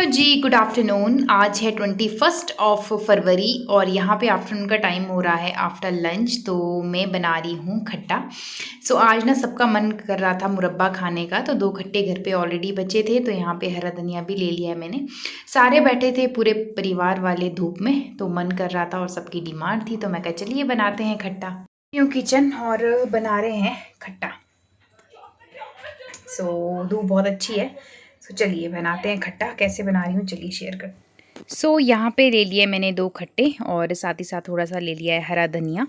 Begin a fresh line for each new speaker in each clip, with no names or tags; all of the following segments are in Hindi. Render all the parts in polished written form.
जी, गुड आफ्टरनून। आज है 21st ऑफ फरवरी और यहाँ पे आफ्टरनून का टाइम हो रहा है आफ्टर लंच। तो मैं बना रही हूँ खट्टा। आज ना सबका मन कर रहा था मुरब्बा खाने का, तो 2 खट्टे घर पे ऑलरेडी बचे थे, तो यहाँ पे हरा धनिया भी ले लिया है मैंने। सारे बैठे थे पूरे परिवार वाले धूप में, तो मन कर रहा था और सबकी डिमांड थी, तो मैं कहा चलिए बनाते हैं खट्टा। न्यू किचन और बना रहे हैं खट्टा। धूप बहुत अच्छी है। चलिए बनाते हैं खट्टा। कैसे बना रही हूँ चलिए शेयर कर। यहाँ पे ले लिए मैंने 2 खट्टे और साथ ही साथ थोड़ा सा ले लिया है हरा धनिया।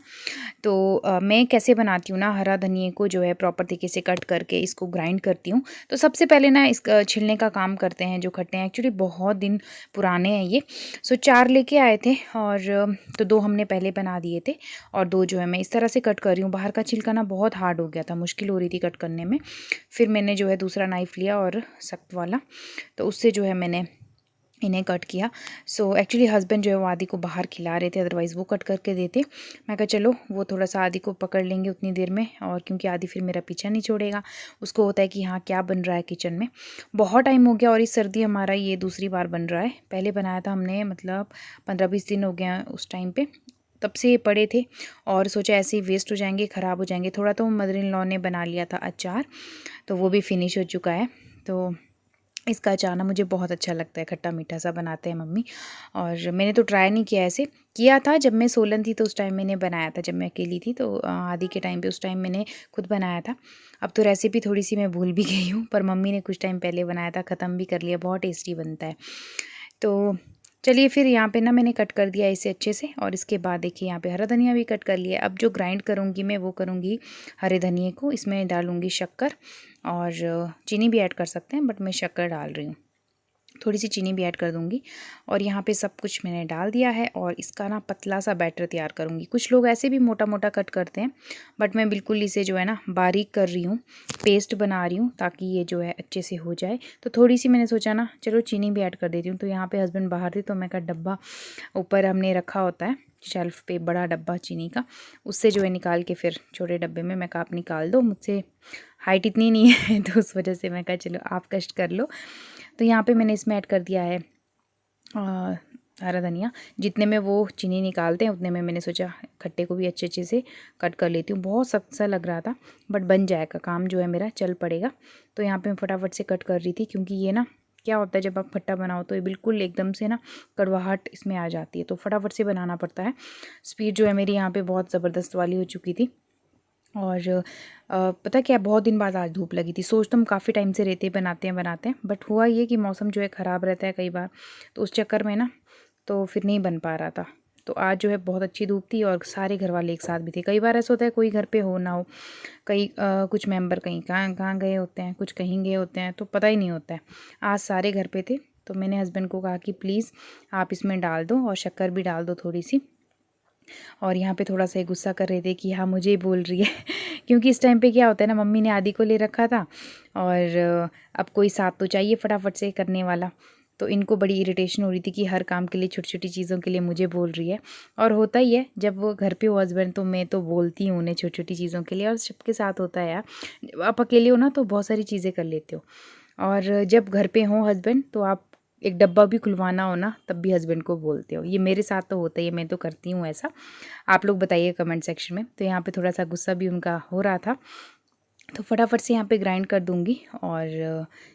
मैं कैसे बनाती हूँ ना, हरा धनिया को जो है प्रॉपर तरीके से कट करके इसको ग्राइंड करती हूँ। तो सबसे पहले ना इसका छिलने का काम करते हैं। जो खट्टे हैं एक्चुअली बहुत दिन पुराने हैं ये। 4 लेके आए थे और तो 2 हमने पहले बना दिए थे और 2 जो है मैं इस तरह से कट कर रही हूँ। बाहर का छिलका ना बहुत हार्ड हो गया था, मुश्किल हो रही थी कट करने में। फिर मैंने जो है दूसरा नाइफ़ लिया और सख्त वाला, तो उससे जो है मैंने इन्हें कट किया। एक्चुअली हस्बैंड जो है वो आदि को बाहर खिला रहे थे, अदरवाइज़ वो कट करके देते। मैं कहा चलो वो थोड़ा सा आदि को पकड़ लेंगे उतनी देर में, और क्योंकि आदि फिर मेरा पीछा नहीं छोड़ेगा। उसको होता है कि हाँ क्या बन रहा है किचन में। बहुत टाइम हो गया और इस सर्दी हमारा ये दूसरी बार बन रहा है। पहले बनाया था हमने, मतलब 15-20 दिन हो गया उस टाइम पे, तब से ये पड़े थे और सोचा ऐसे ही वेस्ट हो जाएंगे, ख़राब हो जाएंगे। थोड़ा तो मदर इन लॉ ने बना लिया था अचार, तो वो भी फिनिश हो चुका है। तो इसका अचार ना मुझे बहुत अच्छा लगता है, खट्टा मीठा सा बनाते हैं मम्मी। और मैंने तो ट्राई नहीं किया, ऐसे किया था जब मैं सोलन थी तो उस टाइम मैंने बनाया था, जब मैं अकेली थी तो आदि के टाइम पे उस टाइम मैंने खुद बनाया था। अब तो रेसिपी थोड़ी सी मैं भूल भी गई हूँ, पर मम्मी ने कुछ टाइम पहले बनाया था, ख़त्म भी कर लिया। बहुत टेस्टी बनता है। तो चलिए फिर यहाँ पे ना मैंने कट कर दिया इसे अच्छे से, और इसके बाद देखिए यहाँ पे हरा धनिया भी कट कर लिया। अब जो ग्राइंड करूँगी मैं वो करूँगी हरे धनिए को, इसमें डालूँगी शक्कर और चीनी भी ऐड कर सकते हैं, बट मैं शक्कर डाल रही हूँ। थोड़ी सी चीनी भी ऐड कर दूँगी और यहाँ पे सब कुछ मैंने डाल दिया है और इसका ना पतला सा बैटर तैयार करूँगी। कुछ लोग ऐसे भी मोटा मोटा कट करते हैं, बट मैं बिल्कुल इसे जो है ना बारीक कर रही हूँ, पेस्ट बना रही हूँ ताकि ये जो है अच्छे से हो जाए। तो थोड़ी सी मैंने सोचा ना चलो चीनी भी ऐड कर देती हूँ। तो यहाँ पे हस्बैंड बाहर थे तो मैं का डब्बा ऊपर हमने रखा होता है शेल्फ़ पे, बड़ा डब्बा चीनी का, उससे जो है निकाल के फिर छोटे डब्बे में मैं कहा आप निकाल दो, मुझसे हाइट इतनी नहीं है तो उस वजह से मैं कहा चलो आप कष्ट कर लो। तो यहाँ पे मैंने इसमें ऐड कर दिया है हरा धनिया। जितने में वो चीनी निकालते हैं उतने में मैंने सोचा खट्टे को भी अच्छे से कट कर लेती हूँ। बहुत सख्त सा लग रहा था, बट बन जाएगा, काम जो है मेरा चल पड़ेगा। तो यहाँ पे मैं फटाफट से कट कर रही थी, क्योंकि ये ना क्या होता है जब आप खट्टा बनाओ तो ये बिल्कुल एकदम से ना कड़वाहट इसमें आ जाती है, तो फटाफट से बनाना पड़ता है। स्पीड जो है मेरी यहाँ पे बहुत ज़बरदस्त वाली हो चुकी थी। और पता क्या, बहुत दिन बाद आज धूप लगी थी। सोच तो हम काफ़ी टाइम से रहते बनाते हैं, बट हुआ ये कि मौसम जो है ख़राब रहता है कई बार, तो उस चक्कर में ना तो फिर नहीं बन पा रहा था। तो आज जो है बहुत अच्छी धूप थी और सारे घर वाले एक साथ भी थे। कई बार ऐसा होता है कोई घर पे हो ना हो, कुछ मेंबर कहीं कहाँ गए होते हैं, कुछ कहीं गए होते हैं, तो पता ही नहीं होता है। आज सारे घर पे थे, तो मैंने हस्बैंड को कहा कि प्लीज़ आप इसमें डाल दो और शक्कर भी डाल दो थोड़ी सी। और यहाँ पे थोड़ा सा गुस्सा कर रहे थे कि हाँ मुझे ही बोल रही है क्योंकि इस टाइम पे क्या होता है ना, मम्मी ने आदि को ले रखा था और अब कोई साथ तो चाहिए फटाफट से करने वाला। तो इनको बड़ी इरिटेशन हो रही थी कि हर काम के लिए, छोटी छोटी चीज़ों के लिए मुझे बोल रही है। और होता ही है जब वो घर पे हो हस्बैंड, तो मैं तो बोलती हूँ उन्हें छोटी छोटी चीज़ों के लिए, और सबके साथ होता है यार। जब आप अकेले हो ना तो बहुत सारी चीज़ें कर लेते हो, और जब घर पे हो हस्बैंड तो आप एक डब्बा भी खुलवाना हो ना तब भी हस्बैंड को बोलते हो। ये मेरे साथ तो होता ही है, मैं तो करती हूँ ऐसा। आप लोग बताइए कमेंट सेक्शन में। तो यहाँ पे थोड़ा सा गुस्सा भी उनका हो रहा था, तो फटाफट से यहाँ पे ग्राइंड कर दूँगी और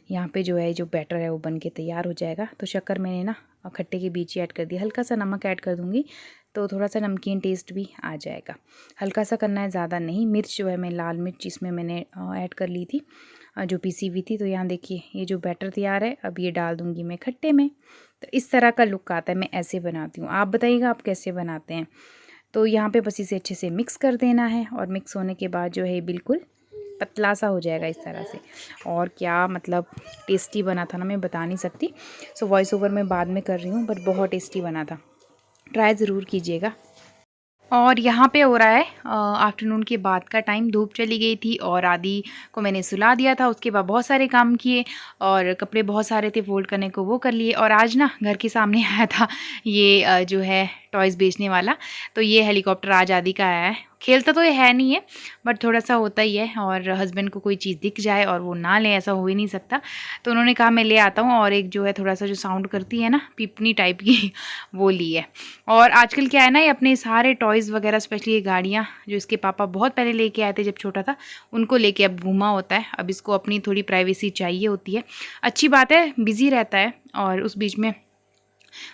यहाँ पे जो है जो बैटर है वो बन के तैयार हो जाएगा। तो शक्कर मैंने ना खट्टे के बीच ही ऐड कर दिया, हल्का सा नमक ऐड कर दूँगी तो थोड़ा सा नमकीन टेस्ट भी आ जाएगा। हल्का सा करना है, ज़्यादा नहीं। मिर्च जो है मैं लाल मिर्च इसमें मैंने ऐड कर ली थी जो पीसी हुई थी। तो यहाँ देखिए ये जो बैटर तैयार है, अब ये डाल दूँगी मैं खट्टे में। तो इस तरह का लुक आता है, मैं ऐसे बनाती हूँ। आप बताइएगा आप कैसे बनाते हैं। तो यहाँ पे बस इसे अच्छे से मिक्स कर देना है, और मिक्स होने के बाद जो है बिल्कुल पतला सा हो जाएगा इस तरह से। और क्या मतलब टेस्टी बना था ना, मैं बता नहीं सकती। वॉइस ओवर मैं बाद में कर रही हूँ, बट बहुत टेस्टी बना था, ट्राई ज़रूर कीजिएगा। और यहाँ पे हो रहा है आफ्टरनून के बाद का टाइम। धूप चली गई थी और आदि को मैंने सुला दिया था। उसके बाद बहुत सारे काम किए और कपड़े बहुत सारे थे फोल्ड करने को, वो कर लिए। और आज ना घर के सामने आया था ये जो है टॉयज़ बेचने वाला, तो ये हेलीकॉप्टर आज आदि का आया है। खेलता तो ये है नहीं है, बट थोड़ा सा होता ही है। और हस्बैंड को कोई चीज़ दिख जाए और वो ना ले, ऐसा हो ही नहीं सकता। तो उन्होंने कहा मैं ले आता हूँ। और एक जो है थोड़ा सा जो साउंड करती है ना, पिपनी टाइप की वो ली है। और आजकल क्या है ना, ये अपने सारे टॉयज़ वगैरह, स्पेशली ये गाड़ियाँ जो इसके पापा बहुत पहले लेके आए थे जब छोटा था, उनको लेके अब घूमा होता है। अब इसको अपनी थोड़ी प्राइवेसी चाहिए होती है। अच्छी बात है, बिज़ी रहता है। और उस बीच में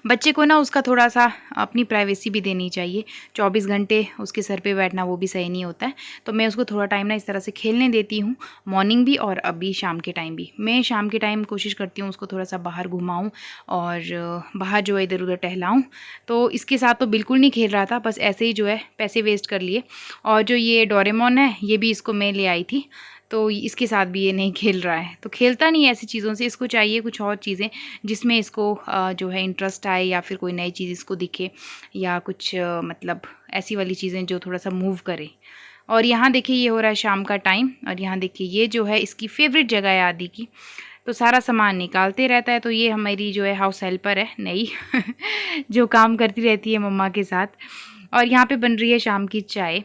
बच्चे को ना उसका थोड़ा सा अपनी प्राइवेसी भी देनी चाहिए। 24 घंटे उसके सर पे बैठना वो भी सही नहीं होता है। तो मैं उसको थोड़ा टाइम ना इस तरह से खेलने देती हूँ, मॉर्निंग भी और अभी शाम के टाइम भी। मैं शाम के टाइम कोशिश करती हूँ उसको थोड़ा सा बाहर घुमाऊँ और बाहर जो है इधर उधर टहलाऊँ। तो इसके साथ तो बिल्कुल नहीं खेल रहा था, बस ऐसे ही जो है पैसे वेस्ट कर लिए। और जो ये डोरेमोन है, ये भी इसको मैं ले आई थी, तो इसके साथ भी ये नहीं खेल रहा है। तो खेलता नहीं है ऐसी चीज़ों से, इसको चाहिए कुछ और चीज़ें जिसमें इसको जो है इंटरेस्ट आए, या फिर कोई नई चीज़ इसको दिखे, या कुछ मतलब ऐसी वाली चीज़ें जो थोड़ा सा मूव करे। और यहाँ देखिए ये हो रहा है शाम का टाइम, और यहाँ देखिए ये जो है इसकी फेवरेट जगह है आदि की, तो सारा सामान निकालते रहता है। तो ये हमारी जो है हाउस हेल्पर है नई जो काम करती रहती है मम्मा के साथ। और यहाँ पे बन रही है शाम की चाय।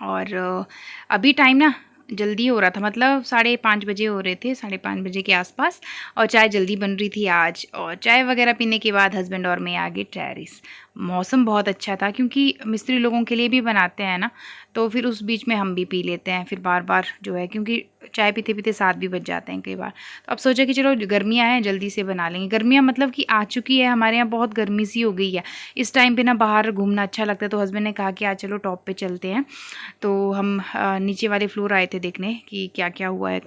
और अभी टाइम ना जल्दी हो रहा था, मतलब 5:30 बजे हो रहे थे, 5:30 बजे के आसपास। और चाय जल्दी बन रही थी आज। और चाय वगैरह पीने के बाद हस्बैंड और मैं आ गए टेरेस। मौसम बहुत अच्छा था, क्योंकि मिस्त्री लोगों के लिए भी बनाते हैं ना, तो फिर उस बीच में हम भी पी लेते हैं फिर बार बार जो है, क्योंकि चाय पीते पीते 7 भी बज जाते हैं कई बार। तो अब सोचा कि चलो गर्मियाँ हैं, जल्दी से बना लेंगे। गर्मियाँ मतलब कि आ चुकी है, हमारे यहाँ बहुत गर्मी सी हो गई है इस टाइम पे ना, बाहर घूमना अच्छा लगता है। तो हस्बैंड ने कहा कि आज चलो टॉप पे चलते हैं। तो हम नीचे वाले फ्लोर आए थे देखने कि क्या क्या हुआ है।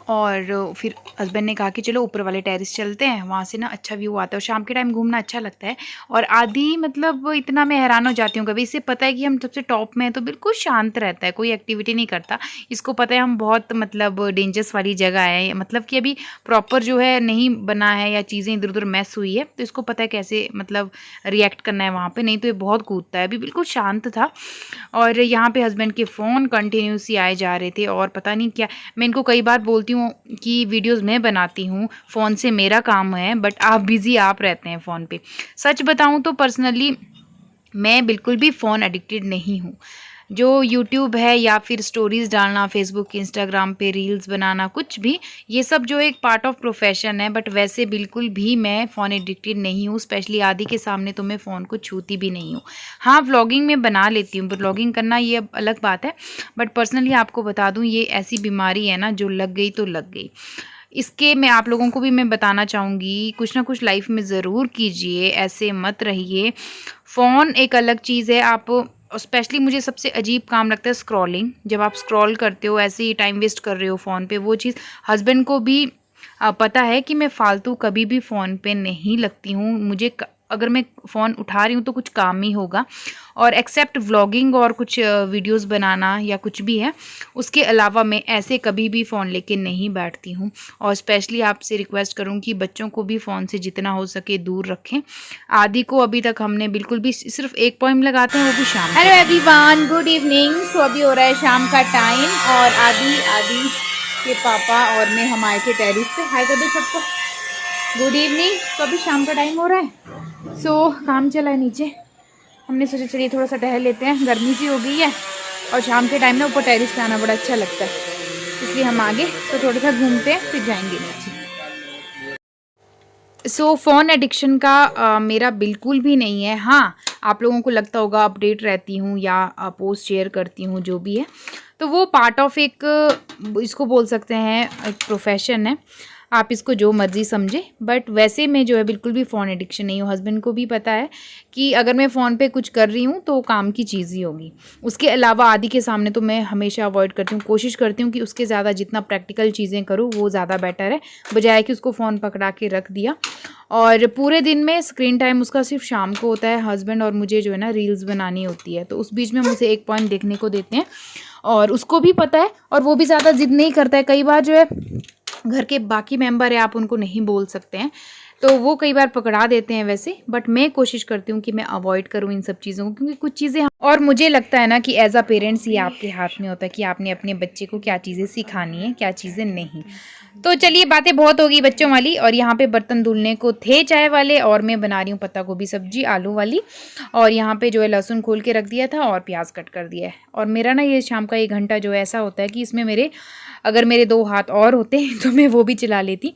और फिर हस्बैंड ने कहा कि चलो ऊपर वाले टेरेस चलते हैं, वहाँ से ना अच्छा व्यू आता है और शाम के टाइम घूमना अच्छा लगता है। और आधी मतलब इतना मैं हैरान हो जाती हूँ कभी, इससे पता है कि हम सबसे टॉप में हैं तो बिल्कुल शांत रहता है, कोई एक्टिविटी नहीं करता। इसको पता है हम बहुत मतलब डेंजरस वाली जगह है, मतलब कि अभी प्रॉपर जो है नहीं बना है या चीज़ें इधर उधर मैस हुई है, तो इसको पता है कैसे मतलब रिएक्ट करना है वहाँ पर, नहीं तो ये बहुत कूदता है। अभी बिल्कुल शांत था। और यहाँ पर हस्बैंड के फ़ोन कंटिन्यूसली आए जा रहे थे, और पता नहीं क्या, मैं इनको कई बार बोलती हूँ कि वीडियोस मैं बनाती हूँ, फ़ोन से मेरा काम है, बट आप बिज़ी आप रहते हैं फ़ोन पे। सच बताऊँ तो पर्सनली मैं बिल्कुल भी फ़ोन एडिक्टेड नहीं हूँ। जो यूट्यूब है या फिर स्टोरीज़ डालना फेसबुक इंस्टाग्राम पे, रील्स बनाना, कुछ भी, ये सब जो एक पार्ट ऑफ प्रोफेशन है, बट वैसे बिल्कुल भी मैं फ़ोन एडिक्टेड नहीं हूँ। स्पेशली आदि के सामने तो मैं फ़ोन को छूती भी नहीं हूँ। हाँ, व्लॉगिंग में बना लेती हूँ, व्लॉगिंग करना ये अब अलग बात है, बट पर्सनली आपको बता दूँ ये ऐसी बीमारी है ना, जो लग गई तो लग गई। इसके मैं आप लोगों को भी मैं बताना चाहूँगी, कुछ ना कुछ लाइफ में ज़रूर कीजिए, ऐसे मत रहिए। फ़ोन एक अलग चीज़ है, आप स्पेशली मुझे सबसे अजीब काम लगता है स्क्रॉलिंग। जब आप स्क्रॉल करते हो, ऐसे ही टाइम वेस्ट कर रहे हो फ़ोन पे, वो चीज़ हस्बैंड को भी पता है कि मैं फ़ालतू कभी भी फ़ोन पे नहीं लगती हूँ। मुझे अगर मैं फ़ोन उठा रही हूँ तो कुछ काम ही होगा, और एक्सेप्ट व्लॉगिंग और कुछ वीडियोस बनाना या कुछ भी है, उसके अलावा मैं ऐसे कभी भी फ़ोन लेके नहीं बैठती हूँ। और स्पेशली आपसे रिक्वेस्ट करूँ कि बच्चों को भी फ़ोन से जितना हो सके दूर रखें। आदि को अभी तक हमने बिल्कुल भी, सिर्फ एक पोएम लगाते हैं, वो भी शाम। Hello everyone, good evening. So अभी हो रहा है शाम का टाइम, और आदि के पापा और मैं हम आए थे टेरिस पे। हाय कर दो सबको, गुड इवनिंग। तो अभी शाम का टाइम हो रहा है, सो काम चला है नीचे। हमने सोचा चलिए थोड़ा सा टहल लेते हैं, गर्मी सी हो गई है, और शाम के टाइम ना ऊपर टेरिस पे आना बड़ा अच्छा लगता है, इसलिए हम आगे तो थोड़ा सा घूमते हैं फिर जाएंगे नीचे। सो फ़ोन एडिक्शन का मेरा बिल्कुल भी नहीं है। हाँ, आप लोगों को लगता होगा अपडेट रहती हूँ या पोस्ट शेयर करती हूँ, जो भी है, तो वो पार्ट ऑफ एक इसको बोल सकते हैं एक प्रोफेशन है, आप इसको जो मर्ज़ी समझे। बट वैसे मैं जो है बिल्कुल भी फ़ोन एडिक्शन नहीं हूँ। हस्बैंड को भी पता है कि अगर मैं फ़ोन पे कुछ कर रही हूँ तो काम की चीज़ ही होगी। उसके अलावा आदि के सामने तो मैं हमेशा अवॉइड करती हूँ, कोशिश करती हूँ कि उसके ज़्यादा जितना प्रैक्टिकल चीज़ें करूँ वो ज़्यादा बेटर है, बजाय कि उसको फ़ोन पकड़ा के रख दिया। और पूरे दिन में स्क्रीन टाइम उसका सिर्फ शाम को होता है। हस्बैंड और मुझे जो है ना रील्स बनानी होती है, तो उस बीच में मुझे एक पॉइंट देखने को देते हैं, और उसको भी पता है, और वो भी ज़्यादा ज़िद नहीं करता है। कई बार जो है घर के बाकी मेंबर है, आप उनको नहीं बोल सकते हैं, तो वो कई बार पकड़ा देते हैं वैसे, बट मैं कोशिश करती हूँ कि मैं अवॉइड करूँ इन सब चीज़ों को, क्योंकि कुछ चीज़ें और मुझे लगता है ना कि एज अ पेरेंट्स ये आपके हाथ में होता है कि आपने अपने बच्चे को क्या चीज़ें सिखानी है, क्या चीज़ें नहीं। तो चलिए, बातें बहुत हो गई बच्चों वाली, और यहाँ पे बर्तन धुलने को थे चाय वाले, और मैं बना रही हूँ पत्ता गोभी सब्जी आलू वाली। और यहाँ पे जो है लहसुन खोल के रख दिया था और प्याज कट कर दिया है। और मेरा ना ये शाम का 1 घंटा जो है ऐसा होता है कि इसमें अगर मेरे 2 हाथ और होते तो मैं वो भी चला लेती।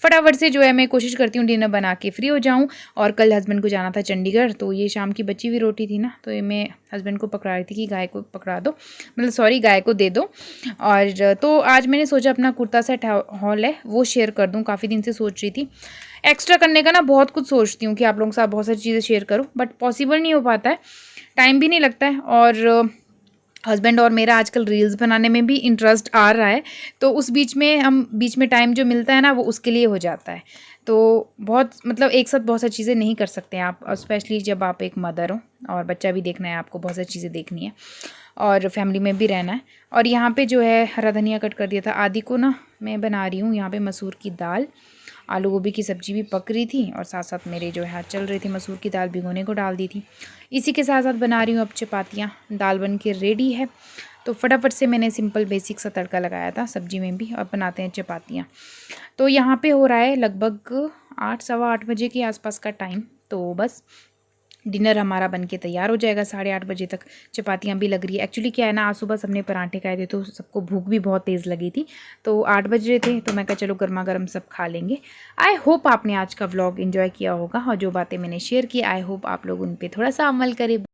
फटाफट से जो है मैं कोशिश करती हूँ डिनर बना के फ्री हो जाऊँ। और कल हस्बैंड को जाना था चंडीगढ़, तो ये शाम की बची हुई रोटी थी ना, तो ये मैं हस्बैंड को पकड़ा रही थी कि गाय को पकड़ा दो, मतलब सॉरी गाय को दे दो। और तो आज मैंने सोचा अपना कुर्ता सेट हॉल है वो शेयर कर दूँ, काफ़ी दिन से सोच रही थी। एक्स्ट्रा करने का ना बहुत कुछ सोचती हूँ कि आप लोगों के साथ बहुत सारी चीज़ें शेयर करूँ, बट पॉसिबल नहीं हो पाता है, टाइम भी नहीं लगता है। और हस्बैंड और मेरा आजकल रील्स बनाने में भी इंटरेस्ट आ रहा है, तो उस बीच में टाइम जो मिलता है ना वो उसके लिए हो जाता है। तो बहुत मतलब एक साथ बहुत सारी चीज़ें नहीं कर सकते हैं आप, स्पेशली जब आप एक मदर हो और बच्चा भी देखना है आपको, बहुत सारी चीज़ें देखनी है और फैमिली में भी रहना है। और यहाँ पे जो है हरा धनिया कट कर दिया था। आदि को ना मैं बना रही हूँ यहाँ पे मसूर की दाल, आलू गोभी की सब्ज़ी भी पक रही थी और साथ साथ मेरे जो है हाथ चल रहे थे, मसूर की दाल भिगोने को डाल दी थी। इसी के साथ साथ बना रही हूँ अब चपातियाँ। दाल बन के रेडी है, तो फटाफट से मैंने सिंपल बेसिक सा तड़का लगाया था सब्जी में भी, और बनाते हैं चपातियाँ। तो यहाँ पे हो रहा है लगभग 8 सवा 8 बजे के आसपास का टाइम। तो बस डिनर हमारा बन के तैयार हो जाएगा 8:30 बजे तक। चपातियाँ भी लग रही है। एक्चुअली क्या है ना, आज सुबह सबने पराठे खाए थे तो सबको भूख भी बहुत तेज़ लगी थी, तो 8 बज रहे थे, तो मैं कहा चलो गर्मा गर्म सब खा लेंगे। आई होप आपने आज का व्लॉग एंजॉय किया होगा, और जो बातें मैंने शेयर की आई होप आप लोग उन पर थोड़ा सा अमल करें।